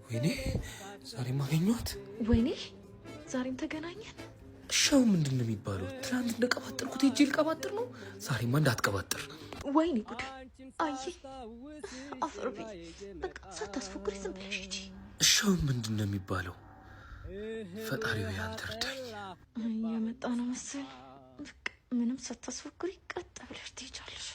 ወይኔ ዛሬም አገኘኋት። ወይኔ ዛሬም ተገናኘን። ሻው ምንድነው የሚባለው? ትናንት እንደቀባጠርኩት ሄጄ ልቀባጥር ነው። ዛሬማ እንዳትቀባጥር። ወይኔ ጉድ! አይ አፈርቢ። በቃ ሳታስፎክሪ ዝም ብለሽ ሂጂ። ሻው ምንድነው የሚባለው? ፈጣሪው ያንተ እርዳኝ። የመጣ ነው መሰል። ምንም ሳታስፎክሪ ቀጥ ብለሽ ትሄጃለሽ።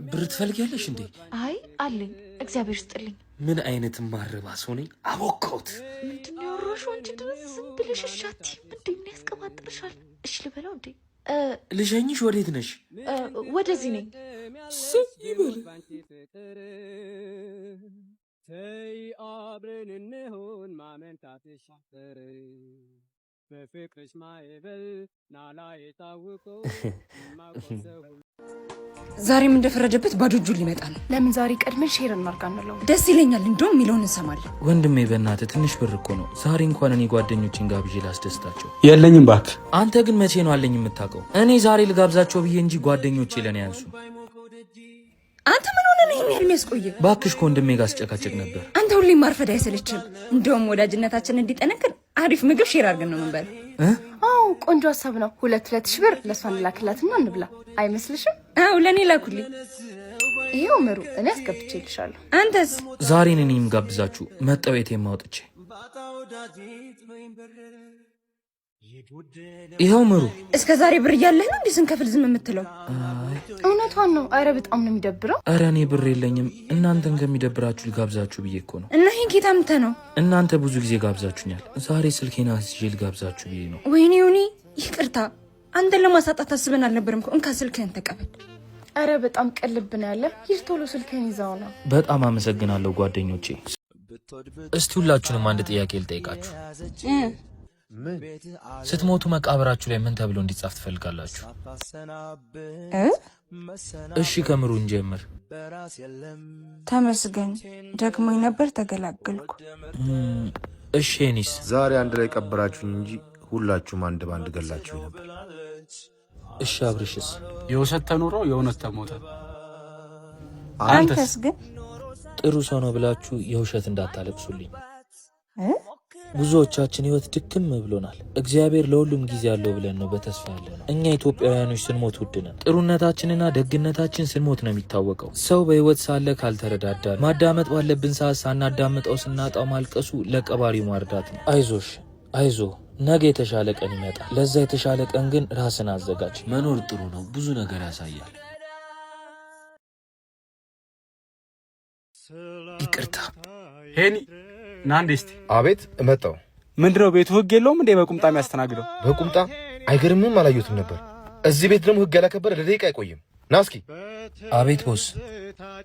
ብር ትፈልጊያለሽ እንዴ? አይ አለኝ፣ እግዚአብሔር ይስጥልኝ። ምን አይነት ማረባ ሰው ነኝ? አቦካውት። ምንድነው ያወራሽው አንቺ? ድረስ ዝም ብለሽ ሻቲ ምንድን ነው ያስቀባጥርሻል? እሺ ልበለው እንዴ? ልሸኝሽ። ወዴት ነሽ? ወደዚህ ነኝ። ይበል ተይ አብረን እንሆን ማመንታትሽ አፈር በፍቅርሽ ማይበል ናላ የታወቀው ዛሬም እንደፈረደበት ባዶ እጁን ሊመጣ ነው። ለምን ዛሬ ቀድመን ሼር እናርጋንለው? ደስ ይለኛል። እንደውም የሚለውን እንሰማለን። ወንድሜ በእናትህ ትንሽ ብር እኮ ነው። ዛሬ እንኳን እኔ ጓደኞችን ጋብዤ ላስደስታቸው። የለኝም እባክህ። አንተ ግን መቼ ነው አለኝ የምታውቀው? እኔ ዛሬ ልጋብዛቸው ብዬ እንጂ ጓደኞቼ ለኔ ያንሱ። አንተ ምን ሆነ ነው ይሄን የሚያስቆየ? ባክሽ ከወንድሜ ጋር አስጨቃጨቅ ነበር። አንተ ሁሌም ማርፈድ አይሰለችም? እንደውም ወዳጅነታችን እንዲጠነክር አሪፍ ምግብ ሼር አድርገን ነው የምንበላው። አዎ ቆንጆ ሀሳብ ነው። 2 ሺህ ብር ለሷ እንላክላትና እንብላ። አይመስልሽም? አዎ ለኔ ላኩልኝ። ይሄው ምሩ እኔ አስገብቼልሻለሁ። አንተስ? ዛሬ እኔም ጋብዛችሁ መጣው የቴም አውጥቼ። ይሄው ምሩ። እስከ ዛሬ ብር እያለህ ነው እንዴ ስንከፍል ዝም የምትለው? እውነቷን ነው። አረ በጣም ነው የሚደብረው። አረ እኔ ብር የለኝም። እናንተን ከሚደብራችሁ ልጋብዛችሁ ብዬ እኮ ነው። እና ይሄን ኬታ ምተ ነው? እናንተ ብዙ ጊዜ ጋብዛችሁኛል። ዛሬ ስልኬን አስይዤ ልጋብዛችሁ ብዬ ነው። ወይኔ ዮኒ ይቅርታ፣ አንተን ለማሳጣት አስበን አልነበረም እኮ። እንካ ስልክህን ተቀበል። አረ በጣም ቀልብና ያለ ይህ ቶሎ ስልክህን ይዛው ነው። በጣም አመሰግናለሁ ጓደኞቼ። እስቲ ሁላችሁንም አንድ ጥያቄ ልጠይቃችሁ። ስትሞቱ መቃብራችሁ ላይ ምን ተብሎ እንዲጻፍ ትፈልጋላችሁ? እሺ ከምሩ እንጀምር። ተመስገን፣ ደክሞኝ ነበር ተገላገልኩ። እሺ እኔስ? ዛሬ አንድ ላይ ቀበራችሁኝ እንጂ ሁላችሁም አንድ ባንድ ገላችሁ ነበር። እሺ አብርሽስ? የውሸት ተኖሮ የእውነት ተሞተ። አንተስ ግን? ጥሩ ሰው ነው ብላችሁ የውሸት እንዳታለቅሱልኝ። ብዙዎቻችን ህይወት ድክም ብሎናል። እግዚአብሔር ለሁሉም ጊዜ ያለው ብለን ነው በተስፋ ያለነው። እኛ ኢትዮጵያውያኖች ስንሞት ውድ ነን። ጥሩነታችንና ደግነታችን ስንሞት ነው የሚታወቀው። ሰው በህይወት ሳለ ካልተረዳዳ፣ ማዳመጥ ባለብን ሰዓት ሳናዳምጠው ስናጣው ማልቀሱ ለቀባሪው ማርዳት ነው። አይዞሽ፣ አይዞ፣ ነገ የተሻለ ቀን ይመጣል። ለዛ የተሻለ ቀን ግን ራስን አዘጋጅ። መኖር ጥሩ ነው፣ ብዙ ነገር ያሳያል። ይቅርታ ሄኒ ናንዴ እስቲ። አቤት እመጣው። ምንድነው ቤቱ ህግ የለውም እንዴ? በቁምጣ የሚያስተናግደው? በቁምጣ አይገርምም? አላየሁትም ነበር። እዚህ ቤት ደግሞ ህግ ያላከበረ ለደቂቃ አይቆይም። ና እስኪ። አቤት ቦስ።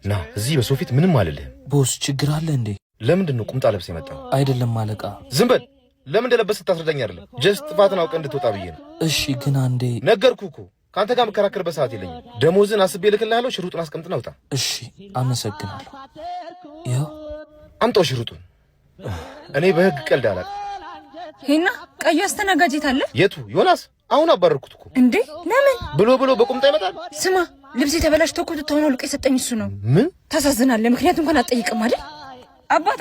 ና እዚህ በሰው ፊት ምንም አልልህም። ቦስ ችግር አለ እንዴ? ለምንድን ነው ቁምጣ ለብሰህ የመጣው? አይደለም አለቃ። ዝም በል። ለምን እንደለበስህ ታስረዳኝ አይደለም። ጀስት ጥፋትን አውቀህ እንድትወጣ ብዬ ነው። እሺ ግን አንዴ። ነገርኩህ እኮ ካንተ ጋር መከራከርበት ሰዓት የለኝም። ደሞዝን አስቤ ልክልሃለሁ። ሽሩጡን አስቀምጥና ውጣ። እሺ አመሰግናለሁ። ይኸው አምጣው ሽሩጡን። እኔ በህግ ቀልድ አላውቅም። ሄና ቀዩ አስተናጋጅ አለ? የቱ? ዮናስ። አሁን አባረርኩት እኮ። እንዴ ለምን? ብሎ በቁምጣ ይመጣል። ስማ ልብስ የተበላሽቶ እኮ ተሆነው ልቅ የሰጠኝ እሱ ነው። ምን ታሳዝናለህ። ምክንያቱም እንኳን አትጠይቅም አይደል? አባት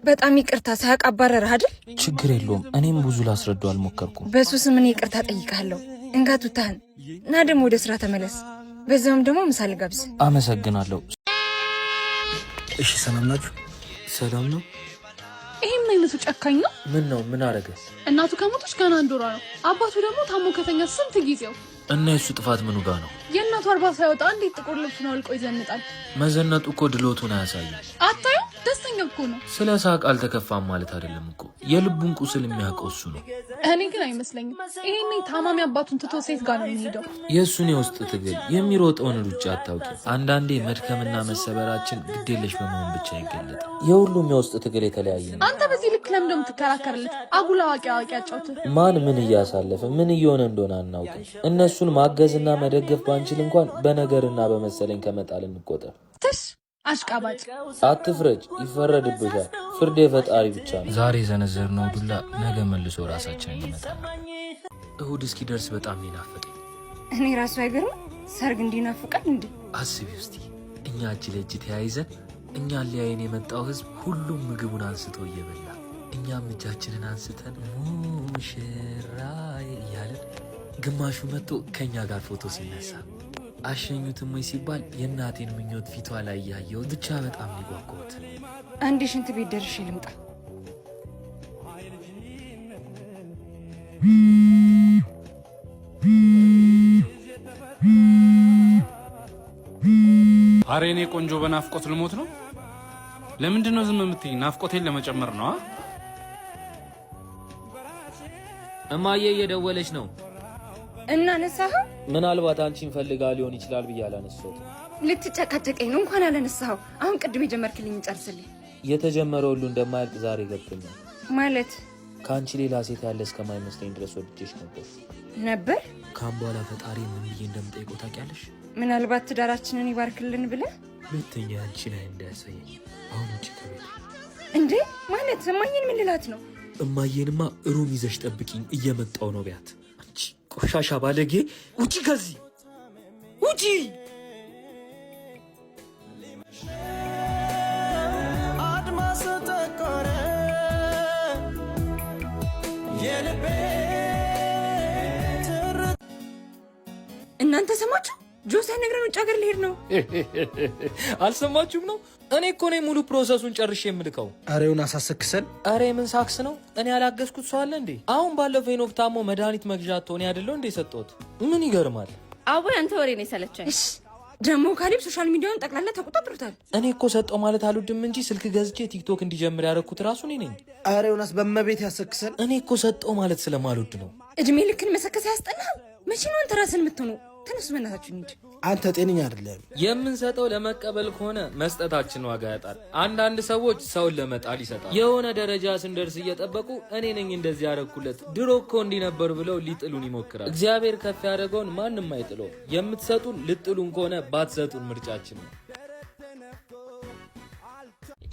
በጣም ይቅርታ ሳያውቅ አባረረህ አይደል? ችግር የለውም። እኔም ብዙ ላስረዳው አልሞከርኩም። በሱ ስም እኔ ይቅርታ ጠይቃለሁ። እንጋቱታህን እና ደግሞ ወደ ስራ ተመለስ። በዛውም ደግሞ ምሳ ልጋብዝ። አመሰግናለሁ። እሺ ሰላም ናችሁ? ሰላም ነው። ይሄም አይነቱ ጨካኝ ነው። ምን ነው? ምን አረገ? እናቱ ከሞተች ገና 1 ወሯ ነው። አባቱ ደግሞ ታሞ ከተኛ ስንት ጊዜው። እና የሱ ጥፋት ምኑ ጋር ነው? የእናቱ 40 ሳይወጣ እንዴት ጥቁር ልብሱን አውልቆ ይዘንጣል? መዘነጡ እኮ ድሎቱን አያሳይም። አታዩ? ደስተኛ እኮ ነው። ስለ ሳቅ አልተከፋም ማለት አይደለም እኮ። የልቡን ቁስል የሚያውቀው እሱ ነው። እኔ ግን አይመስለኝም። ይሄኔ ታማሚ አባቱን ትቶ ሴት ጋር ነው የሚሄደው። የእሱን የውስጥ ትግል የሚሮጠውን ሩጫ አታውቂ። አንዳንዴ መድከምና መሰበራችን ግዴለሽ በመሆን ብቻ ይገለጣል። የሁሉም የውስጥ ትግል የተለያየ ነው። አንተ በዚህ ልክ ለምን እንደምትከራከርለት? አጉል አዋቂ አጫውት። ማን ምን እያሳለፈ ምን እየሆነ እንደሆነ አናውቅም። እነሱን ማገዝና መደገፍ ባንችል እንኳን በነገርና በመሰለኝ ከመጣል እንቆጠር። ትሽ አሽቃባጭ። አትፍረጅ፣ ይፈረድብሻል። ፍርድ የፈጣሪ ብቻ ነው። ዛሬ ዘነዘርነው ዱላ ነገ መልሶ ራሳችንን ይመታል። እሁድ እስኪደርስ በጣም ይናፈቀኝ። እኔ ራሱ አይገርም ሰርግ እንዲናፍቃል እንዴ? አስቢ እስቲ እኛ እጅ ለእጅ ተያይዘን እኛን ሊያየን የመጣው ህዝብ ሁሉም ምግቡን አንስቶ እየበላ እኛም እጃችንን አንስተን ሙሽራዬ እያለን ግማሹ መጥቶ ከኛ ጋር ፎቶ ሲነሳ አሸኙትም ወይ ሲባል የእናቴን ምኞት ፊቷ ላይ ያየው ብቻ በጣም ሊጓጓት። አንዴ ሽንት ቤት ደርሼ ልምጣ። አሬ እኔ ቆንጆ በናፍቆት ልሞት ነው። ለምንድን ነው ዝም የምትይኝ? ናፍቆቴን ለመጨመር ነው። እማዬ እየደወለች ነው። እና ነሳኸው? ምናልባት አንቺን ፈልጋ ሊሆን ይችላል ብዬ አላነሳሁትም። ልትጨቃጨቀኝ ነው? እንኳን አላነሳኸው። አሁን ቅድም የጀመርክልኝ ጨርስልኝ። የተጀመረ ሁሉ እንደማያልቅ ዛሬ ገብቶኛል። ማለት ከአንቺ ሌላ ሴት ያለ እስከማይመስለኝ ድረስ ወድጄሽ ነበር። ካም በኋላ ፈጣሪ ምን ብዬ እንደምጠይቀው ታውቂያለሽ? ምናልባት ትዳራችንን ይባርክልን ብለህ ሁለተኛ አንቺ ላይ እንዳያሳየኝ። አሁን ውጭ ከቤት እንዴ? ማለት እማዬን ምን ልላት ነው? እማዬንማ ሩም ይዘሽ ጠብቂኝ እየመጣው ነው ቢያት። አንቺ ቆሻሻ ባለጌ ውጪ፣ ከዚህ ውጪ። አድማስ ተቆረ የልቤ እናንተ ሰማችሁ? ጆስ ሳይነግረን ውጭ ሀገር ሊሄድ ነው። አልሰማችሁም ነው? እኔ እኮ ነኝ ሙሉ ፕሮሰሱን ጨርሼ የምልከው። አሬውን አሳሰክሰን። አሬ ምን ሳክስ ነው? እኔ ያላገዝኩት ሰው አለ እንዴ? አሁን ባለፈው ሄኖክ ታሞ መድኃኒት መግዣ አጥቶኝ አይደለው እንዴ ሰጠሁት? ምን ይገርማል? አቦ ያንተ ወሬ ነው የሰለቸኝ። እሺ ደግሞ ካሌብ ሶሻል ሚዲያውን ጠቅላላ ተቆጣጥሮታል። እኔ እኮ ሰጠው ማለት አልወድም እንጂ ስልክ ገዝቼ ቲክቶክ እንዲጀምር ያደረኩት ራሱ እኔ ነኝ። አሬውናስ በመቤት ያሰክሰን። እኔ እኮ ሰጠው ማለት ስለማልወድ ነው። እድሜ ልክን መሰከስ ያስጠላል። መቼ ነው አንተ ራስን የምትሆነው? ተነሱ በእናታችሁ እንሂድ። አንተ ጤነኛ አይደለም። የምንሰጠው ለመቀበል ከሆነ መስጠታችን ዋጋ ያጣል። አንዳንድ ሰዎች ሰውን ለመጣል ይሰጣል። የሆነ ደረጃ ስንደርስ እየጠበቁ እኔ ነኝ እንደዚህ ያደረኩለት ድሮ እኮ እንዲህ ነበር ብለው ሊጥሉን ይሞክራል። እግዚአብሔር ከፍ ያደረገውን ማንም አይጥለው። የምትሰጡን ልጥሉን ከሆነ ባትሰጡን ምርጫችን ነው።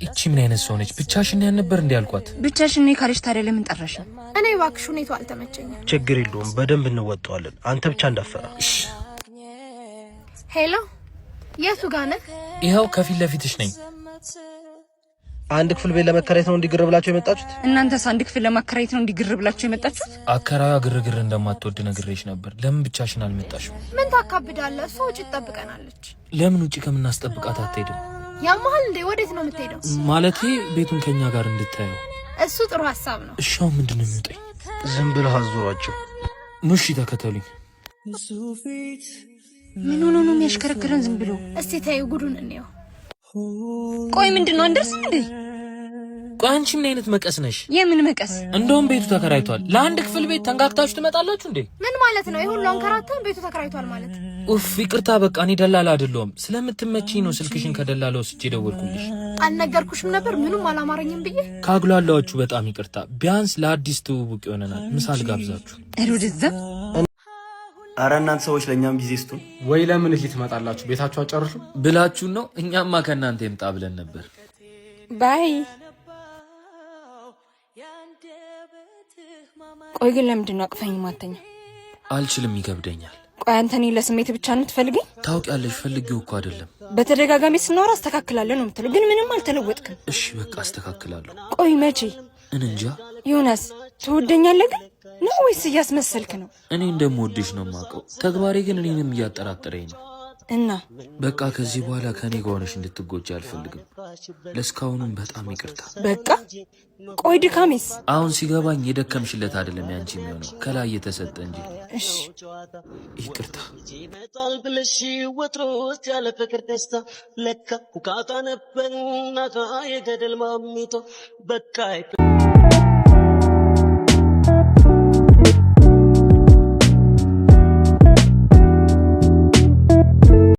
እቺ ምን አይነት ሰው ነች? ብቻሽን ያን ነበር እንዴ ያልኳት? ብቻሽን ነው ካለሽ ታዲያ ለምን ጠራሽ? እኔ እባክሽ ሁኔታው አልተመቸኝም። ችግር የለውም፣ በደንብ እንወጣዋለን። አንተ ብቻ እንዳፈራ። ሄሎ፣ የቱ ጋር ነህ? ይኸው ከፊት ለፊትሽ ነኝ። አንድ ክፍል ቤት ለመከራየት ነው እንዲግር ብላችሁ የመጣችሁት? እናንተስ አንድ ክፍል ለማከራየት ነው እንዲግር ብላችሁ የመጣችሁት? አከራዋ ግርግር እንደማትወድ ነግሬሽ ነበር። ለምን ብቻሽን አልመጣሽም? ምን ታካብዳለህ? እሷ ውጭ ትጠብቀናለች። ለምን ውጭ ከምናስጠብቃት አትሄድም? ያማል እንዴ? ወዴት ነው የምትሄደው? ማለቴ ቤቱን ከኛ ጋር እንድታየው። እሱ ጥሩ ሀሳብ ነው። እሻው ምንድነው የሚውጠኝ? ዝም ብለህ አዙሯቸው። ሙሺ ተከተሉኝ። ምን ሆኖ ነው የሚያሽከረክረን? ዝም ብሎ እስቲ ተይው፣ ጉዱን እንየው። ቆይ ምንድነው? አንደርስም እንዴ? ቆይ አንቺ ምን አይነት መቀስ ነሽ? የምን መቀስ? እንደውም ቤቱ ተከራይቷል። ለአንድ ክፍል ቤት ተንጋግታችሁ ትመጣላችሁ እንዴ? ምን ማለት ነው? ይሁን አንከራተን ቤቱ ተከራይቷል ማለት? ኡፍ ይቅርታ፣ በቃ እኔ ደላላ አይደለሁም። ስለምትመጪኝ ነው ስልክሽን ከደላላ ወስጄ ደወልኩልሽ። አልነገርኩሽም ነበር? ምንም አላማረኝም ብዬ። ካግሏላችሁ በጣም ይቅርታ። ቢያንስ ለአዲስ ትውውቅ ይሆነናል። ምሳል ጋብዛችሁ ወደዛ። አረ እናንተ ሰዎች ለእኛም ጊዜ ስጡን። ወይ ለምን እዚህ ትመጣላችሁ? ቤታችሁ አጨርሱ ብላችሁን ነው። እኛማ ከእናንተ ይምጣ ብለን ነበር። ባይ። ቆይ ግን ለምንድን ነው አቅፈኝ ማተኛ? አልችልም፣ ይከብደኛል። ቆይ አንተ እኔ ለስሜት ብቻ ነው ትፈልገኝ? ታውቂያለሽ፣ ፈልጌው እኮ አይደለም። በተደጋጋሚ ስናወራ አስተካክላለሁ ነው የምትለው፣ ግን ምንም አልተለወጥክም። እሺ በቃ አስተካክላለሁ። ቆይ መቼ? እንጃ። ዮናስ ትወደኛለህ ግን ነው ወይስ እያስመሰልክ ነው? እኔ እንደምወድሽ ነው የማውቀው። ተግባሬ ግን እኔንም እያጠራጠረኝ ነው። እና በቃ ከዚህ በኋላ ከኔ ጋር ሆነሽ እንድትጎጂ አልፈልግም። ለስካሁኑም በጣም ይቅርታ። በቃ ቆይ ድካሜስ? አሁን ሲገባኝ የደከምሽለት አይደለም ያንቺ የሚሆነው ከላይ የተሰጠ እንጂ። እሺ ይቅርታ። ይመጣል ብለሽ ወትሮ ውስጥ ያለ ፍቅር ደስታ ለካ ኩካታ ነበር እናቷ የገደል ማሚቶ በቃ